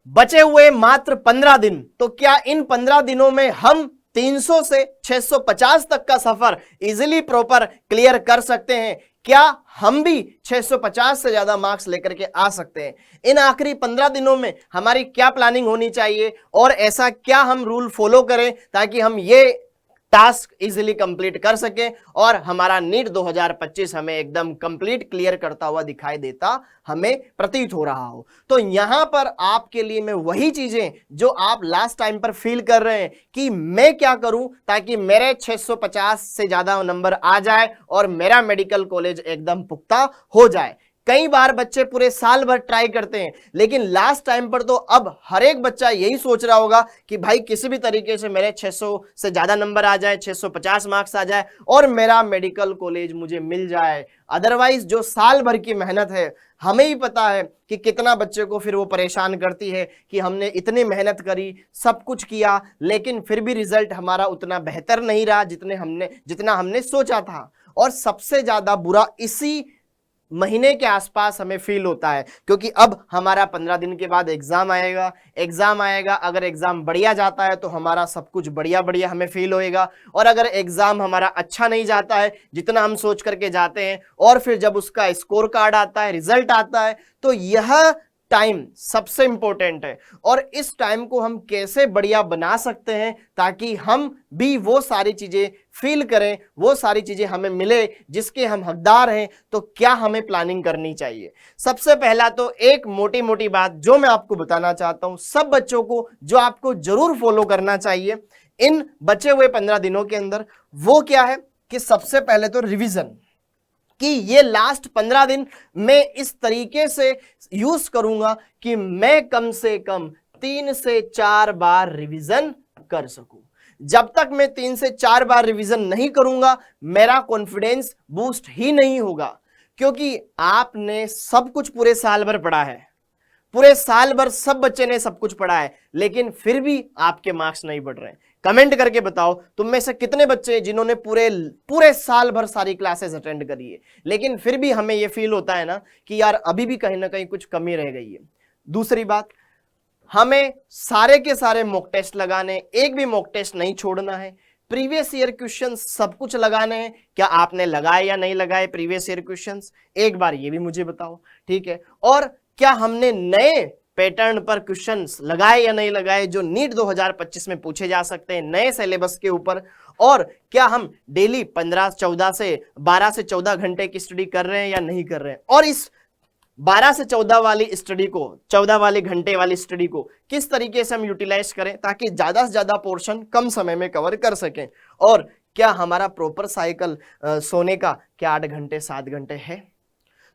बचे हुए मात्र 15 दिन, तो क्या इन 15 दिनों में हम 300 से 650 तक का सफर इजीली प्रॉपर क्लियर कर सकते हैं? क्या हम भी 650 से ज्यादा मार्क्स लेकर के आ सकते हैं? इन आखिरी 15 दिनों में हमारी क्या प्लानिंग होनी चाहिए और ऐसा क्या हम रूल फॉलो करें ताकि हम ये टास्क इजीली कंप्लीट कर सके और हमारा नीट 2025 हमें एकदम कंप्लीट क्लियर करता हुआ दिखाई देता हमें प्रतीत हो रहा हो। तो यहां पर आपके लिए मैं वही चीजें जो आप लास्ट टाइम पर फील कर रहे हैं कि मैं क्या करूं ताकि मेरे 650 से ज्यादा नंबर आ जाए और मेरा मेडिकल कॉलेज एकदम पुख्ता हो जाए। कई बार बच्चे पूरे साल भर ट्राई करते हैं, लेकिन लास्ट टाइम पर तो अब हर एक बच्चा यही सोच रहा होगा कि भाई किसी भी तरीके से मेरे 600 से ज्यादा नंबर आ जाए, 650 मार्क्स आ जाए और मेरा मेडिकल कॉलेज मुझे मिल जाए। अदरवाइज जो साल भर की मेहनत है, हमें ही पता है कि कितना बच्चे को फिर वो परेशान करती है कि हमने इतनी मेहनत करी, सब कुछ किया, लेकिन फिर भी रिजल्ट हमारा उतना बेहतर नहीं रहा जितना हमने सोचा था। और सबसे ज्यादा बुरा इसी महीने के आसपास हमें फील होता है, क्योंकि अब हमारा 15 दिन के बाद एग्जाम आएगा। अगर एग्जाम बढ़िया जाता है तो हमारा सब कुछ बढ़िया बढ़िया हमें फील होएगा, और अगर एग्जाम हमारा अच्छा नहीं जाता है जितना हम सोच करके जाते हैं, और फिर जब उसका स्कोर कार्ड आता है, रिजल्ट आता है, तो यह टाइम सबसे इंपॉर्टेंट है। और इस टाइम को हम कैसे बढ़िया बना सकते हैं ताकि हम भी वो सारी चीजें फील करें, वो सारी चीजें हमें मिले जिसके हम हकदार हैं। तो क्या हमें प्लानिंग करनी चाहिए? सबसे पहला तो एक मोटी मोटी बात जो मैं आपको बताना चाहता हूं सब बच्चों को, जो आपको जरूर फॉलो करना चाहिए इन बचे हुए 15 दिनों के अंदर, वो क्या है कि सबसे पहले तो रिवीजन, कि ये लास्ट 15 दिन मैं इस तरीके से यूज करूंगा कि मैं कम से कम 3 से 4 बार रिवीजन कर सकूं। जब तक मैं 3 से 4 बार रिवीजन नहीं करूंगा मेरा कॉन्फिडेंस बूस्ट ही नहीं होगा, क्योंकि आपने सब कुछ पूरे साल भर पढ़ा है, पूरे साल भर सब बच्चे ने सब कुछ पढ़ा है, लेकिन फिर भी आपके मार्क्स नहीं बढ़ रहे हैं। कमेंट करके बताओ तुम में से कितने बच्चे जिन्होंने पूरे साल भर सारी क्लासेस अटेंड करी है, लेकिन फिर भी हमें यह फील होता है ना कि यार अभी भी कहीं ना कहीं कुछ कमी रह गई है। दूसरी बात, हमें सारे के सारे मॉक टेस्ट लगाने, एक भी मॉक टेस्ट नहीं छोड़ना है। प्रीवियस ईयर क्वेश्चन सब कुछ लगाने हैं। क्या आपने लगाए या नहीं लगाए प्रीवियस ईयर क्वेश्चंस, एक बार ये भी मुझे बताओ, ठीक है। और क्या हमने नए पैटर्न पर क्वेश्चंस लगाए या नहीं लगाए जो नीट 2025 में पूछे जा सकते हैं नए सिलेबस के ऊपर, और क्या हम डेली 12 से 14 घंटे की स्टडी कर रहे हैं या नहीं कर रहे हैं, और इस 12 से 14 वाली स्टडी को, 14 वाले घंटे वाली स्टडी को किस तरीके से हम यूटिलाइज करें ताकि ज्यादा से ज्यादा पोर्शन कम समय में कवर कर सकें, और क्या हमारा प्रॉपर साइकिल सोने का क्या 8 घंटे 7 घंटे है।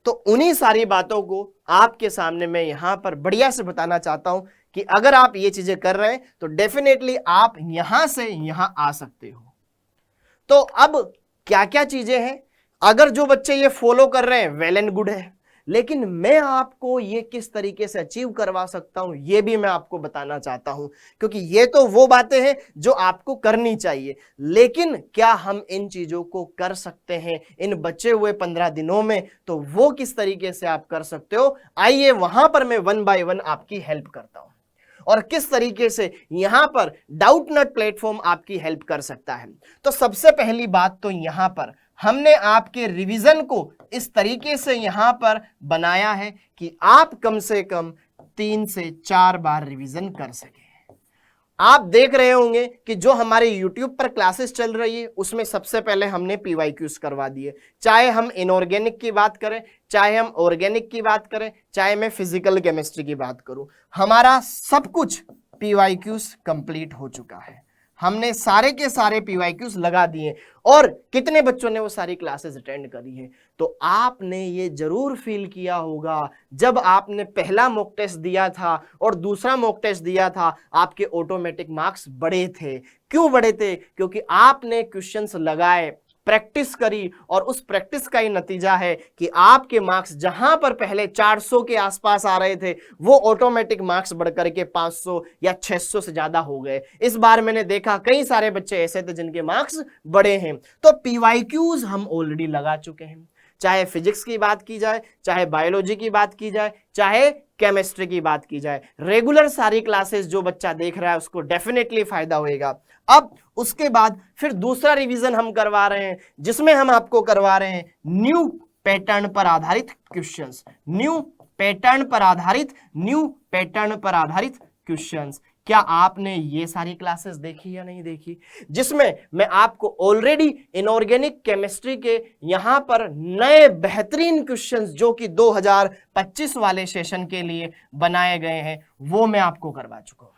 तो उन्हीं सारी बातों को आपके सामने मैं यहां पर बढ़िया से बताना चाहता हूं कि अगर आप ये चीजें कर रहे हैं तो डेफिनेटली आप यहां से यहां आ सकते हो। तो अब क्या क्या चीजें हैं, अगर जो बच्चे ये फॉलो कर रहे हैं वेल एंड गुड है, लेकिन मैं आपको ये किस तरीके से अचीव करवा सकता हूं ये भी मैं आपको बताना चाहता हूं, क्योंकि ये तो वो बातें हैं जो आपको करनी चाहिए, लेकिन क्या हम इन चीजों को कर सकते हैं इन बचे हुए 15 दिनों में, तो वो किस तरीके से आप कर सकते हो, आइए वहां पर मैं 1 बाय 1 आपकी हेल्प करता हूं और किस तरीके से यहां पर डाउटनट प्लेटफॉर्म आपकी हेल्प कर सकता है। तो सबसे पहली बात तो यहां पर हमने आपके रिवीजन को इस तरीके से यहां पर बनाया है कि आप कम से कम 3 से 4 बार रिवीजन कर सकें। आप देख रहे होंगे कि जो हमारे YouTube पर क्लासेस चल रही है उसमें सबसे पहले हमने PYQs करवा दिए, चाहे हम इनऑर्गेनिक की बात करें, चाहे हम ऑर्गेनिक की बात करें, चाहे मैं फिजिकल केमिस्ट्री की बात करूं, हमारा सब कुछ PYQs कंप्लीट हो चुका है। हमने सारे के सारे PYQs लगा दिए और कितने बच्चों ने वो सारी क्लासेस अटेंड करी है। तो आपने ये जरूर फील किया होगा जब आपने पहला मॉक टेस्ट दिया था और दूसरा मॉक टेस्ट दिया था, आपके ऑटोमेटिक मार्क्स बढ़े थे। क्यों बढ़े थे? क्योंकि आपने क्वेश्चंस लगाए, प्रैक्टिस करी, और उस प्रैक्टिस का ही नतीजा है कि आपके मार्क्स जहां पर पहले 400 के आसपास आ रहे थे वो ऑटोमेटिक मार्क्स बढ़कर के 500 या 600 से ज्यादा हो गए। इस बार मैंने देखा कई सारे बच्चे ऐसे थे जिनके मार्क्स बढ़े हैं। तो PYQs हम ऑलरेडी लगा चुके हैं, चाहे फिजिक्स की बात की जाए, चाहे बायोलॉजी की बात की जाए, चाहे केमिस्ट्री की बात की जाए, रेगुलर सारी क्लासेस जो बच्चा देख रहा है उसको डेफिनेटली फायदा होएगा। अब उसके बाद फिर दूसरा रिवीजन हम करवा रहे हैं, जिसमें हम आपको करवा रहे हैं न्यू पैटर्न पर आधारित क्वेश्चंस, न्यू पैटर्न पर आधारित क्वेश्चंस। क्या आपने ये सारी क्लासेस देखी या नहीं देखी, जिसमें मैं आपको ऑलरेडी इनऑर्गेनिक केमिस्ट्री के यहां पर नए बेहतरीन क्वेश्चंस जो कि 2025 वाले सेशन के लिए बनाए गए हैं वो मैं आपको करवा चुका हूं।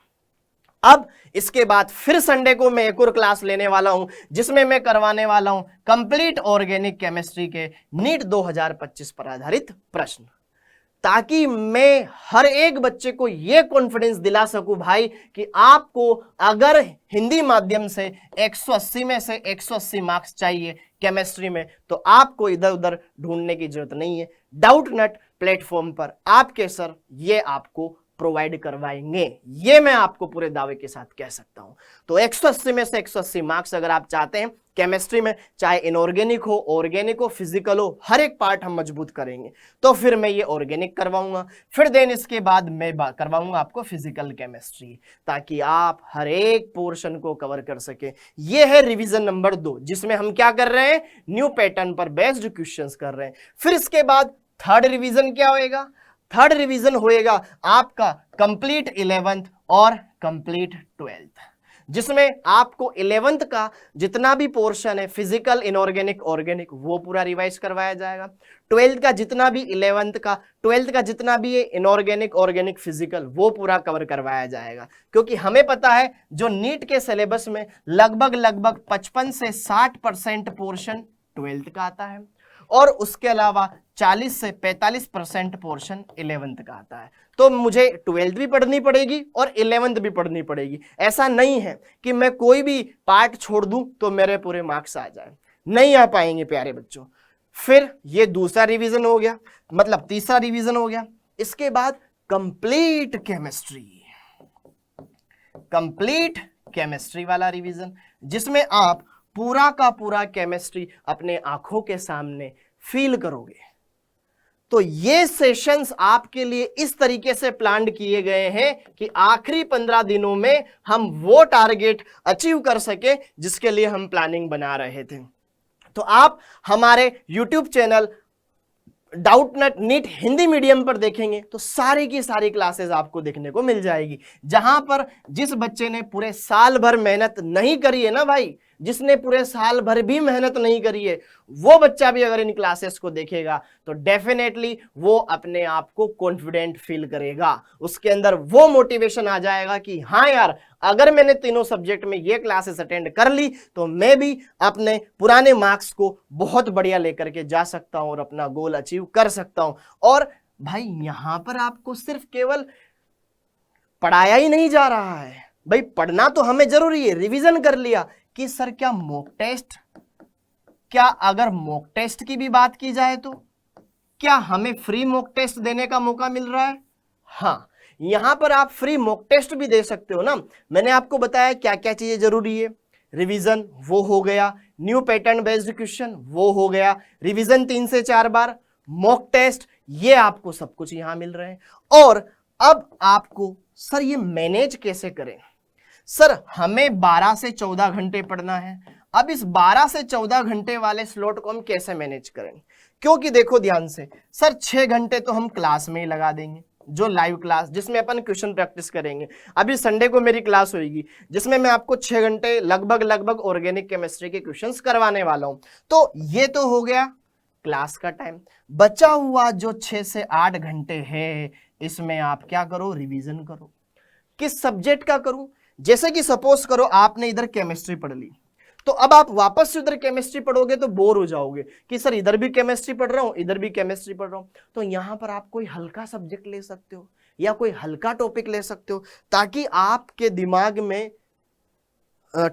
अब इसके बाद फिर संडे को मैं एक और क्लास लेने वाला हूं, जिसमें मैं करवाने वाला हूं कंप्लीट ऑर्गेनिक केमिस्ट्री के नीट 2025 पर आधारित प्रश्न, ताकि मैं हर एक बच्चे को यह कॉन्फिडेंस दिला सकूं भाई कि आपको अगर हिंदी माध्यम से 180 में से 180 मार्क्स चाहिए केमिस्ट्री में, तो आपको इधर उधर ढूंढने की जरूरत नहीं है। डाउटनट प्लेटफॉर्म पर आपके सर ये आपको प्रोवाइड करवाएंगे, ये मैं आपको पूरे दावे के साथ कह सकता हूं। तो 180 में से 180 मार्क्स अगर आप चाहते हैं केमिस्ट्री में, चाहे इनऑर्गेनिक हो, ऑर्गेनिक हो, फिजिकल हो, हर एक पार्ट हम मजबूत करेंगे, तो फिर मैं ये ऑर्गेनिक करवाऊंगा, फिर देन इसके बाद मैं करवाऊंगा आपको फिजिकल केमिस्ट्री, ताकि आप हर एक पोर्शन को कवर कर सके। ये है रिवीजन नंबर 2, जिसमें हम क्या कर रहे हैं, न्यू पैटर्न पर बेस्ड क्वेश्चंस कर रहे हैं। फिर इसके बाद थर्ड रिवीजन क्या होएगा, थर्ड रिवीजन होएगा आपका कंप्लीट 11th और कंप्लीट 12th, जिसमें आपको 11th का जितना भी पोर्शन है फिजिकल, इनऑर्गेनिक, ऑर्गेनिक, वो पूरा रिवाइज करवाया जाएगा। 12th का जितना भी 11th का 12th का जितना भी है इनऑर्गेनिक, ऑर्गेनिक, फिजिकल, वो पूरा कवर करवाया जाएगा। क्योंकि हमें पता है जो नीट के सिलेबस में लगभग 55 से 60% पोर्शन 12th का आता है, और उसके अलावा 40 से 45% पोर्शन 11th का आता है। तो मुझे 12th भी पढ़नी पड़ेगी और 11th भी पढ़नी पड़ेगी। ऐसा नहीं है कि मैं कोई भी पार्ट छोड़ दूं तो मेरे पूरे मार्क्स आ जाए, नहीं आ पाएंगे प्यारे बच्चों। फिर ये दूसरा रिवीजन हो गया, मतलब तीसरा रिवीजन हो गया। इसके बाद कंप्लीट केमिस्ट्री वाला रिवीजन, जिसमें आप पूरा का पूरा केमिस्ट्री अपने आंखों के सामने फील करोगे। तो ये सेशंस आपके लिए इस तरीके से प्लान किए गए हैं कि आखिरी 15 दिनों में हम वो टारगेट अचीव कर सके जिसके लिए हम प्लानिंग बना रहे थे। तो आप हमारे YouTube channel Doubtnut NEET Hindi medium पर देखेंगे तो सारी की सारी क्लासेस आपको देखने को मिल जाएगी, जहां पर जिस बच्चे ने पूरे साल भर मेहनत नहीं करी है ना भाई, जिसने पूरे साल भर भी मेहनत नहीं करी है, वो बच्चा भी अगर इन क्लासेस को देखेगा तो डेफिनेटली वो अपने आप को कॉन्फिडेंट फील करेगा। उसके अंदर वो मोटिवेशन आ जाएगा कि हाँ यार, अगर मैंने तीनों सब्जेक्ट में ये क्लासेस अटेंड कर ली तो मैं भी अपने पुराने मार्क्स को बहुत बढ़िया लेकर के जा सकता हूं और अपना गोल अचीव कर सकता हूं। और भाई यहां पर आपको सिर्फ केवल पढ़ाया ही नहीं जा रहा है, भाई पढ़ना तो हमें जरूरी है, रिवीजन कर लिया कि सर क्या मॉक टेस्ट, क्या अगर मॉक टेस्ट की भी बात की जाए तो क्या हमें फ्री मॉक टेस्ट देने का मौका मिल रहा है? हाँ, यहां पर आप फ्री मॉक टेस्ट भी दे सकते हो ना। मैंने आपको बताया क्या क्या चीजें जरूरी है, रिवीजन वो हो गया, न्यू पैटर्न बेस्ड क्वेश्चन वो हो गया, रिवीजन 3 से 4 बार, मॉक टेस्ट, ये आपको सब कुछ यहां मिल रहे हैं। और अब आपको सर ये मैनेज कैसे करें? सर हमें 12 से 14 घंटे पढ़ना है, अब इस 12 से 14 घंटे वाले स्लॉट को हम कैसे मैनेज करें? क्योंकि देखो ध्यान से, सर 6 घंटे तो हम क्लास में ही लगा देंगे, जो लाइव क्लास जिसमें अपन क्वेश्चन प्रैक्टिस करेंगे। अभी संडे को मेरी क्लास होगी जिसमें मैं आपको 6 घंटे लगभग ऑर्गेनिक केमिस्ट्री के क्वेश्चंस करवाने वाला हूं। तो ये तो हो गया क्लास का टाइम। बचा हुआ जो 6 से 8 घंटे है, इसमें आप क्या करो, रिवीजन करो। किस सब्जेक्ट का करूं? जैसे कि सपोज करो आपने इधर केमिस्ट्री पढ़ ली, तो अब आप वापस से उधर केमिस्ट्री पढ़ोगे तो बोर हो जाओगे कि सर इधर भी केमिस्ट्री पढ़ रहा हूं, इधर भी केमिस्ट्री पढ़ रहा हूं। तो यहां पर आप कोई हल्का सब्जेक्ट ले सकते हो या कोई हल्का टॉपिक ले सकते हो, ताकि आपके दिमाग में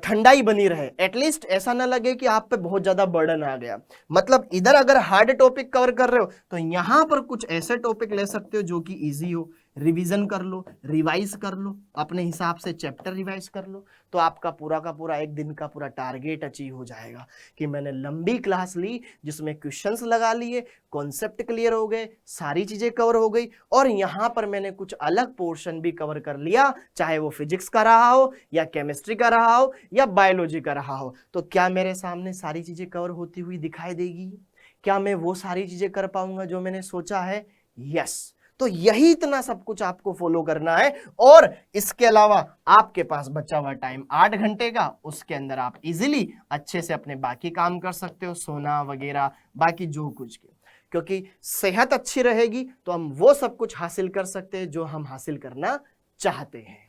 ठंडाई बनी रहे। एटलीस्ट ऐसा ना लगे कि आप पे बहुत ज्यादा बर्डन आ गया। मतलब इधर अगर हार्ड टॉपिक कवर कर रहे हो तो यहां पर कुछ ऐसे टॉपिक ले सकते हो जो कि इजी हो, रिवीजन कर लो, रिवाइज कर लो, अपने हिसाब से चैप्टर रिवाइज कर लो, तो आपका पूरा का पूरा एक दिन का पूरा टारगेट अचीव हो जाएगा कि मैंने लंबी क्लास ली जिसमें क्वेश्चंस लगा लिए, कॉन्सेप्ट क्लियर हो गए, सारी चीजें कवर हो गई, और यहाँ पर मैंने कुछ अलग पोर्शन भी कवर कर लिया, चाहे वो फिजिक्स का रहा हो या केमिस्ट्री का रहा हो या बायोलॉजी का रहा हो। तो क्या मेरे सामने सारी चीजें कवर होती हुई दिखाई देगी? क्या मैं वो सारी चीजें कर पाऊंगा जो मैंने सोचा है? यस। तो यही इतना सब कुछ आपको फॉलो करना है, और इसके अलावा आपके पास बचा हुआ टाइम 8 घंटे का, उसके अंदर आप इजीली अच्छे से अपने बाकी काम कर सकते हो, सोना वगैरह बाकी जो कुछ के, क्योंकि सेहत अच्छी रहेगी तो हम वो सब कुछ हासिल कर सकते हैं जो हम हासिल करना चाहते हैं।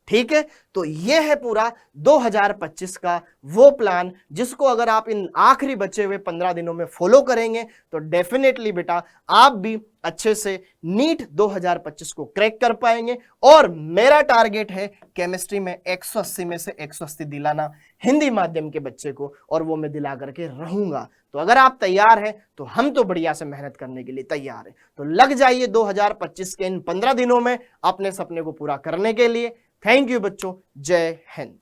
ठीक है, तो ये है पूरा 2025 का वो प्लान जिसको अगर आप इन आखिरी बचे हुए 15 दिनों में फॉलो करेंगे तो डेफिनेटली बेटा आप भी अच्छे से नीट 2025 को क्रैक कर पाएंगे। और मेरा टारगेट है केमिस्ट्री में 180 में से 180 दिलाना हिंदी माध्यम के बच्चे को, और वो मैं दिला करके रहूंगा। तो अगर आप तैयार हैं तो हम तो बढ़िया से मेहनत करने के लिए तैयार हैं। तो लग जाइए 2025 के इन 15 दिनों में अपने सपने को पूरा करने के लिए। थैंक यू बच्चों, जय हिंद।